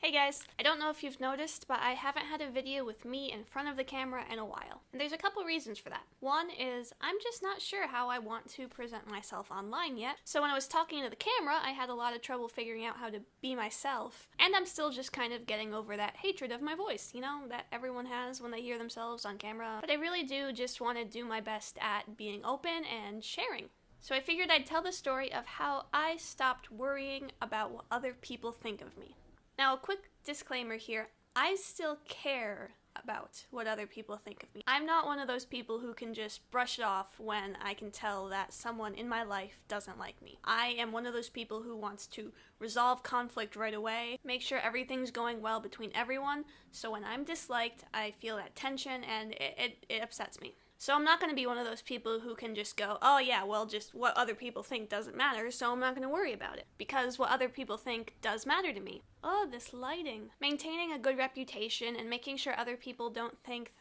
Hey guys, I don't know if you've noticed, but I haven't had a video with me in front of the camera in a while. And there's a couple reasons for that. One is I'm just not sure how I want to present myself online yet. So when I was talking to the camera, I had a lot of trouble figuring out how to be myself. And I'm still just kind of getting over that hatred of my voice, that everyone has when they hear themselves on camera. But I really do just want to do my best at being open and sharing. So I figured I'd tell the story of how I stopped worrying about what other people think of me. Now, a quick disclaimer here, I still care about what other people think of me. I'm not one of those people who can just brush it off when I can tell that someone in my life doesn't like me. I am one of those people who wants to resolve conflict right away, make sure everything's going well between everyone, so when I'm disliked, I feel that tension and it upsets me. So I'm not going to be one of those people who can just go, oh yeah, well, just what other people think doesn't matter, so I'm not going to worry about it. Because what other people think does matter to me. Oh, this lighting. Maintaining a good reputation and making sure other people don't think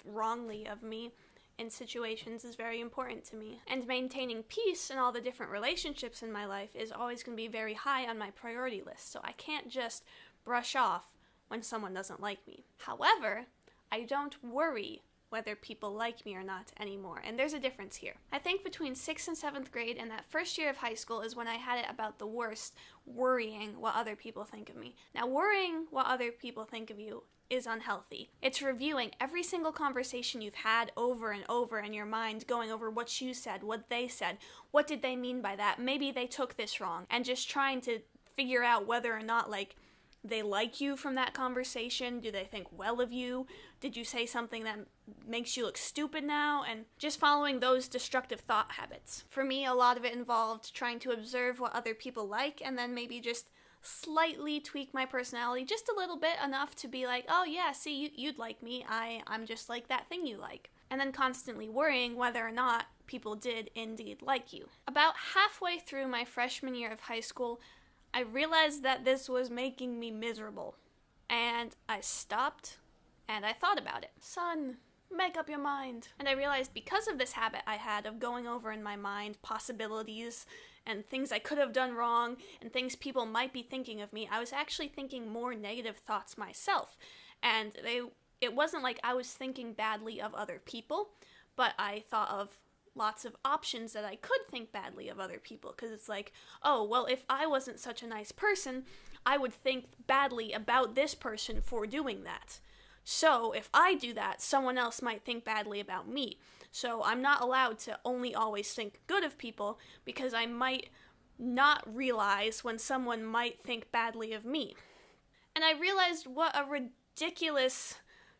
wrongly of me in situations is very important to me. And maintaining peace in all the different relationships in my life is always going to be very high on my priority list, so I can't just brush off when someone doesn't like me. However, I don't worry whether people like me or not anymore, and there's a difference here. I think between 6th and 7th grade and that first year of high school is when I had it about the worst, worrying what other people think of me. Now, worrying what other people think of you is unhealthy. It's reviewing every single conversation you've had over and over in your mind, going over what you said, what they said, what did they mean by that, maybe they took this wrong, and just trying to figure out whether or not, they like you from that conversation. Do they think well of you? Did you say something that makes you look stupid now? And just following those destructive thought habits. For me, a lot of it involved trying to observe what other people like and then maybe just slightly tweak my personality just a little bit, enough to be like, oh yeah, see, you'd like me. I'm just like that thing you like. And then constantly worrying whether or not people did indeed like you. About halfway through my freshman year of high school, I realized that this was making me miserable, and I stopped, and I thought about it. Son, make up your mind. And I realized because of this habit I had of going over in my mind possibilities and things I could have done wrong and things people might be thinking of me, I was actually thinking more negative thoughts myself. And it wasn't like I was thinking badly of other people, but I thought of lots of options that I could think badly of other people, because it's like, oh, well, if I wasn't such a nice person, I would think badly about this person for doing that. So if I do that, someone else might think badly about me. So I'm not allowed to only always think good of people, because I might not realize when someone might think badly of me. And I realized what a ridiculous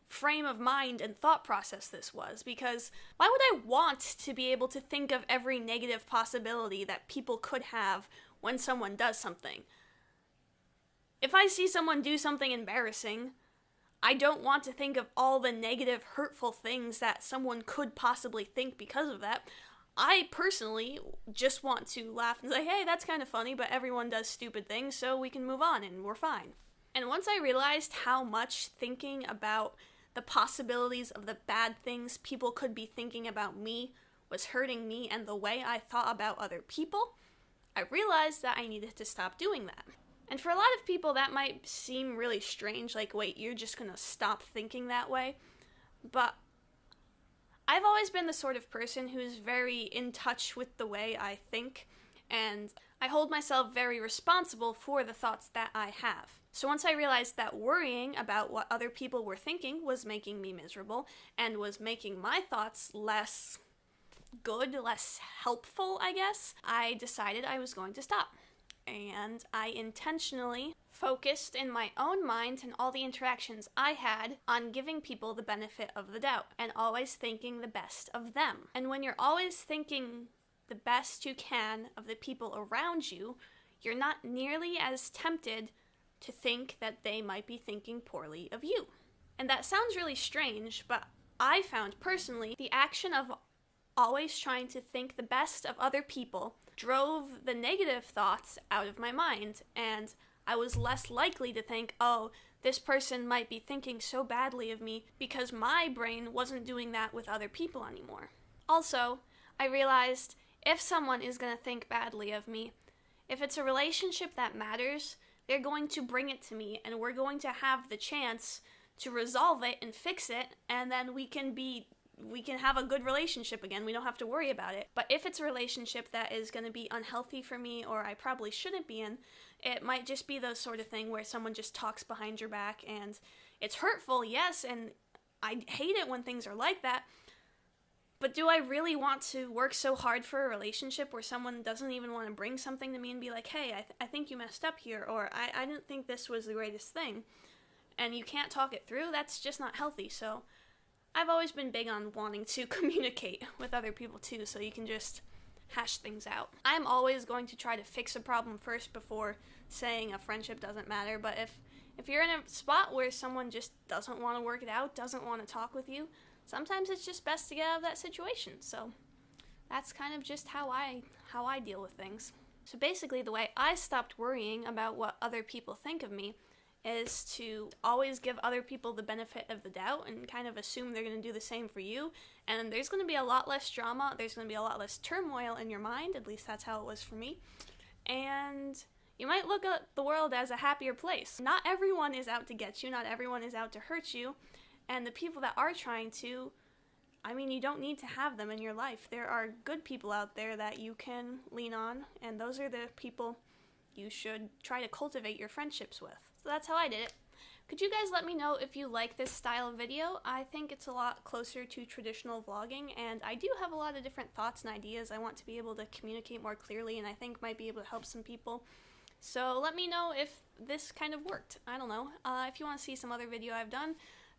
frame of mind and thought process this was, because why would I want to be able to think of every negative possibility that people could have when someone does something? If I see someone do something embarrassing, I don't want to think of all the negative, hurtful things that someone could possibly think because of that. I personally just want to laugh and say, hey, that's kind of funny, but everyone does stupid things, so we can move on and we're fine. And once I realized how much thinking about the possibilities of the bad things people could be thinking about me was hurting me and the way I thought about other people, I realized that I needed to stop doing that. And for a lot of people that might seem really strange, like, wait, you're just gonna stop thinking that way? But I've always been the sort of person who's very in touch with the way I think, and I hold myself very responsible for the thoughts that I have. So once I realized that worrying about what other people were thinking was making me miserable and was making my thoughts less good, less helpful, I guess, I decided I was going to stop. And I intentionally focused in my own mind and all the interactions I had on giving people the benefit of the doubt and always thinking the best of them. And when you're always thinking the best you can of the people around you, you're not nearly as tempted to think that they might be thinking poorly of you. And that sounds really strange, but I found personally the action of always trying to think the best of other people drove the negative thoughts out of my mind, and I was less likely to think, oh, this person might be thinking so badly of me, because my brain wasn't doing that with other people anymore. Also, I realized if someone is going to think badly of me, if it's a relationship that matters, they're going to bring it to me, and we're going to have the chance to resolve it and fix it, and then we can have a good relationship again. We don't have to worry about it. But if it's a relationship that is going to be unhealthy for me, or I probably shouldn't be in, it might just be the sort of thing where someone just talks behind your back, and it's hurtful, yes, and I hate it when things are like that. But do I really want to work so hard for a relationship where someone doesn't even want to bring something to me and be like, hey, I think you messed up here, or I didn't think this was the greatest thing, and you can't talk it through? That's just not healthy. So I've always been big on wanting to communicate with other people too, so you can just hash things out. I'm always going to try to fix a problem first before saying a friendship doesn't matter, but if you're in a spot where someone just doesn't want to work it out, doesn't want to talk with you, sometimes it's just best to get out of that situation. So that's kind of just how I deal with things. So basically, the way I stopped worrying about what other people think of me is to always give other people the benefit of the doubt and kind of assume they're going to do the same for you. And there's going to be a lot less drama, there's going to be a lot less turmoil in your mind, at least that's how it was for me. And you might look at the world as a happier place. Not everyone is out to get you, not everyone is out to hurt you, and the people that are trying to, I mean, you don't need to have them in your life. There are good people out there that you can lean on, and those are the people you should try to cultivate your friendships with. So that's how I did it. Could you guys let me know if you like this style of video? I think it's a lot closer to traditional vlogging, and I do have a lot of different thoughts and ideas I want to be able to communicate more clearly, and I think might be able to help some people. So let me know if this kind of worked. I don't know. If you want to see some other video I've done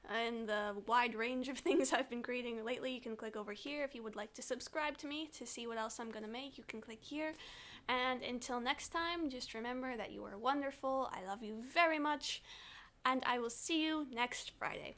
and the wide range of things I've been creating lately, you can click over here. If you would like to subscribe to me to see what else I'm going to make, you can click here. And until next time, just remember that you are wonderful. I love you very much, and I will see you next Friday.